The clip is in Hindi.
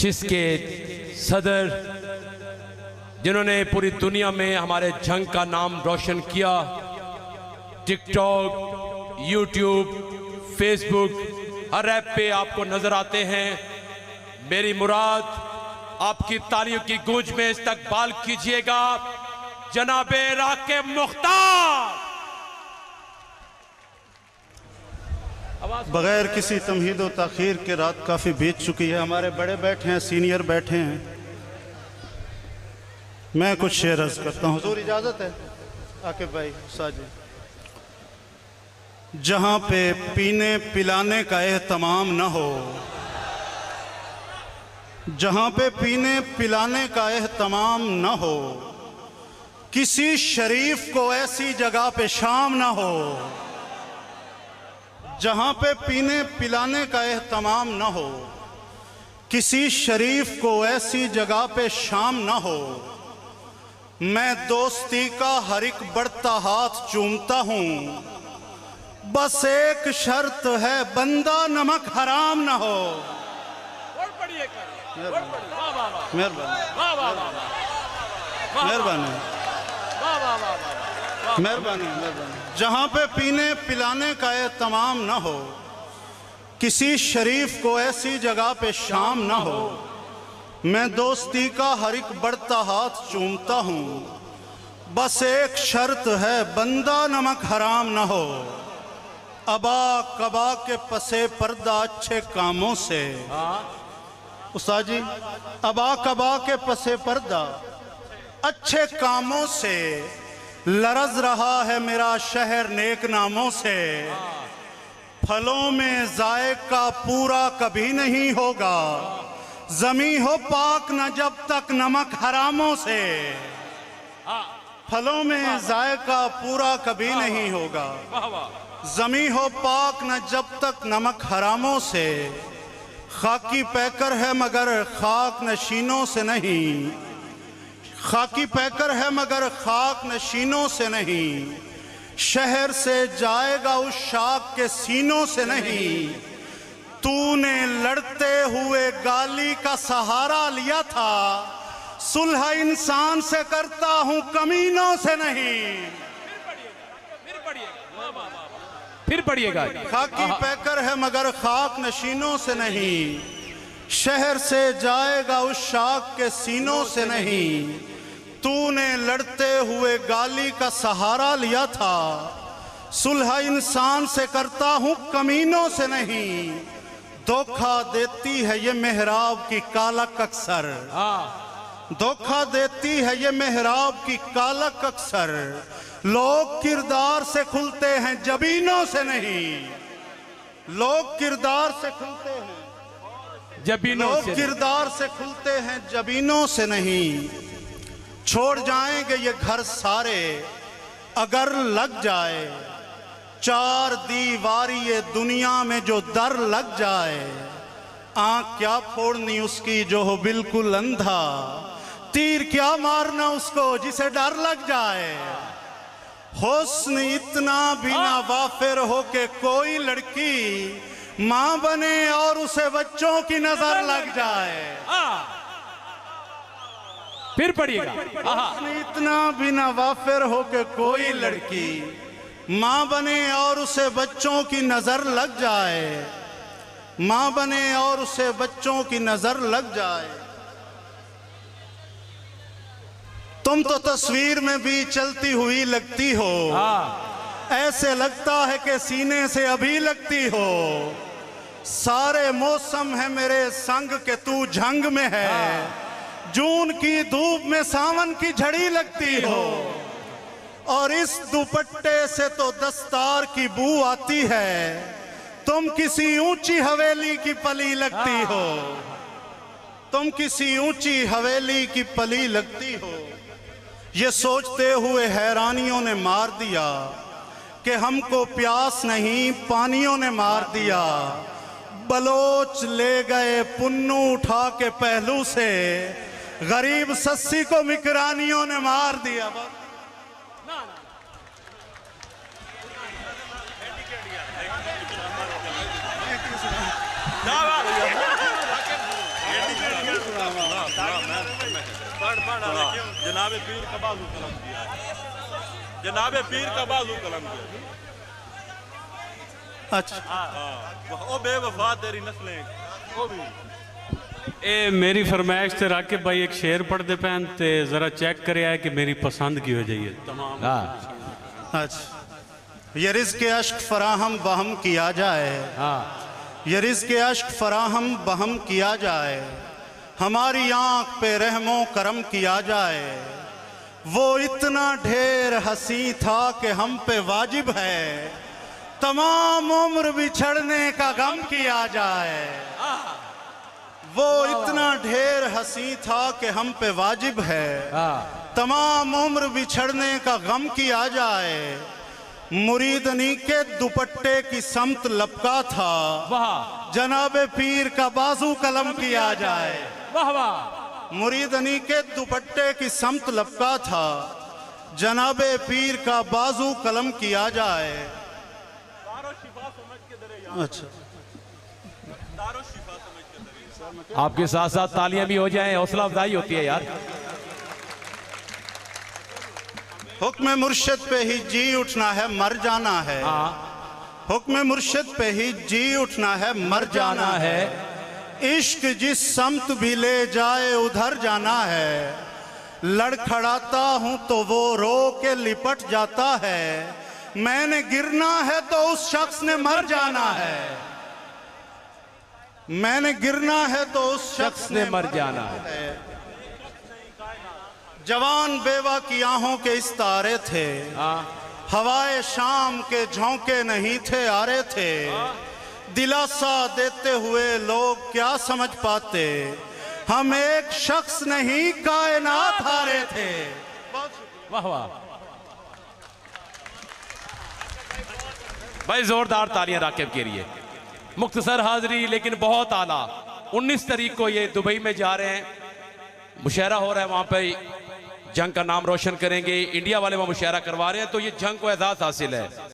जिसके सदर जिन्होंने पूरी दुनिया में हमारे जंग का नाम रोशन किया, टिकटॉक, यूट्यूब, फेसबुक, हर ऐप पे आपको नजर आते हैं। मेरी मुराद आपकी तालियों की गूंज में इस्तकबाल कीजिएगा जनाबे राकिब मुख्तार। बगैर किसी तमहीद व ताखीर के रात काफ़ी बीत चुकी है। हमारे बड़े बैठे हैं, सीनियर बैठे हैं। मैं कुछ शेर अर्ज करता हूँ, हुजूर इजाज़त है? आकिब भाई साजिद। जहाँ पे पीने पिलाने का एहतमाम न हो, जहाँ पे पीने पिलाने का एहतमाम न हो, किसी शरीफ को ऐसी जगह पे शाम न हो। जहाँ पे पीने पिलाने का एहतमाम न हो, किसी शरीफ को ऐसी जगह पे शाम न हो। मैं दोस्ती का हर एक बढ़ता हाथ चूमता हूँ, बस एक शर्त है बंदा नमक हराम न हो। मेहरबानी मेहरबानी। जहाँ पे पीने पिलाने का एहतमाम न हो, किसी शरीफ को ऐसी जगह पे शाम न हो। मैं दोस्ती का हर एक बढ़ता हाथ चूमता हूँ, बस एक शर्त है बंदा नमक हराम न हो। अबा कबा के पसे पर्दा अच्छे कामों से, उस्ताद जी, अबा कबा के पसे पर्दा अच्छे कामों से लरज रहा है मेरा शहर नेक नामों से। फलों में जायका पूरा कभी नहीं होगा, जमी हो पाक न जब तक नमक हरामों से। फलों में जायका पूरा कभी नहीं होगा, जमी हो पाक न जब तक नमक हरामों से। खाकी पैकर है मगर खाक नशीनों से नहीं, खाकी पैकर है मगर खाक नशीनों से नहीं। शहर से जाएगा उस शाख के सीनों से नहीं। तूने लड़ते हुए गाली का सहारा लिया था, सुलह इंसान से करता हूं कमीनों से नहीं। फिर पढ़िएगा। खाकी पैकर है मगर खाक नशीनों से नहीं। शहर से जाएगा उस शाख के सीनों से नहीं। तूने लड़ते हुए गाली का सहारा लिया था, सुलह इंसान से करता हूं कमीनों से नहीं। धोखा देती है ये मेहराब की कालक अक्सर, धोखा देती है ये मेहराब की कालक अक्सर। लोग किरदार से खुलते हैं जबीनों से नहीं, लोग किरदार से खुलते हैं जबीनों से, लोग किरदार से खुलते हैं जबीनों से नहीं। छोड़ जाएंगे ये घर सारे अगर लग जाए, चार दीवारी ये दुनिया में जो दर लग जाए। आँख क्या फोड़नी उसकी जो हो बिल्कुल अंधा, तीर क्या मारना उसको जिसे डर लग जाए। हुस्न इतना भी ना वाफिर हो के कोई लड़की माँ बने और उसे बच्चों की नजर लग जाए। फिर पढ़िएगा। हुस्न इतना भी ना वाफिर हो के कोई लड़की माँ बने और उसे बच्चों की नजर लग जाए, माँ बने और उसे बच्चों की नजर लग जाए। तुम तो तस्वीर में भी चलती हुई लगती हो, ऐसे लगता है कि सीने से अभी लगती हो। सारे मौसम है मेरे संग के तू झंग में है, जून की धूप में सावन की झड़ी लगती हो। और इस दुपट्टे से तो दस्तार की बू आती है, तुम किसी ऊंची हवेली की पली लगती हो, तुम किसी ऊंची हवेली की पली लगती हो। ये सोचते हुए हैरानियों ने मार दिया कि हमको प्यास नहीं पानियों ने मार दिया। बलोच ले गए पुन्नू उठा के पहलू से, गरीब सस्सी को मिकरानियों ने मार दिया। जनाब पीर का बाजू कलम किया है, जनाब पीर का बाजू कलम किया। अच्छा ओ बेवफा तेरी नस्लें वो भी ए मेरी फरमाइश ते रख के भाई एक शेर पढ़ते पैन ते जरा चेक करे है कि मेरी पसंद की हो जाइए तमाम। अच्छा, ये रिज़्क़ अश्क फराहम बहम किया जाए, ये रिज़्क़ अश्क फराहम बहम किया जाए, हमारी आंख पे रहमो करम किया जाए। वो इतना ढेर हंसी था कि हम पे वाजिब है तमाम उम्र बिछड़ने का गम किया जाए। वो इतना ढेर हंसी था कि हम पे वाजिब है तमाम उम्र बिछड़ने का गम किया जाए। मुरीदनी के दुपट्टे की समत लपका था, जनाबे पीर का बाजू कलम किया जाए। मुरीदनी के दुपट्टे की समत लपका था, जनाबे पीर का बाजू कलम किया जाए। अच्छा, आपके साथ साथ तालियां भी हो जाएं, हौसला अफजाई होती है यार। हुक्म मुर्शिद पे ही जी उठना है मर जाना है, हुक्म मुर्शिद पे ही जी उठना है मर जाना है। इश्क जिस समत भी ले जाए उधर जाना है, लड़खड़ाता हूं तो वो रो के लिपट जाता है। मैंने गिरना है तो उस शख्स ने मर जाना है, मैंने गिरना है तो उस शख्स ने मर जाना है। जवान बेवा की आहों के इस तारे थे, हवाए शाम के झोंके नहीं थे आ रहे थे। दिलासा देते हुए लोग क्या समझ पाते, हम एक शख्स नहीं कायनात हारे थे। वाह वाह भाई, जोरदार तालियां राकिब के लिए। मुख्तसर हाजिरी लेकिन बहुत आला। 19 तारीख को ये दुबई में जा रहे हैं, मुशायरा हो रहा है वहां पे, जंग का नाम रोशन करेंगे। इंडिया वाले वहां मुशायरा करवा रहे हैं, तो ये जंग को एजाज हासिल है।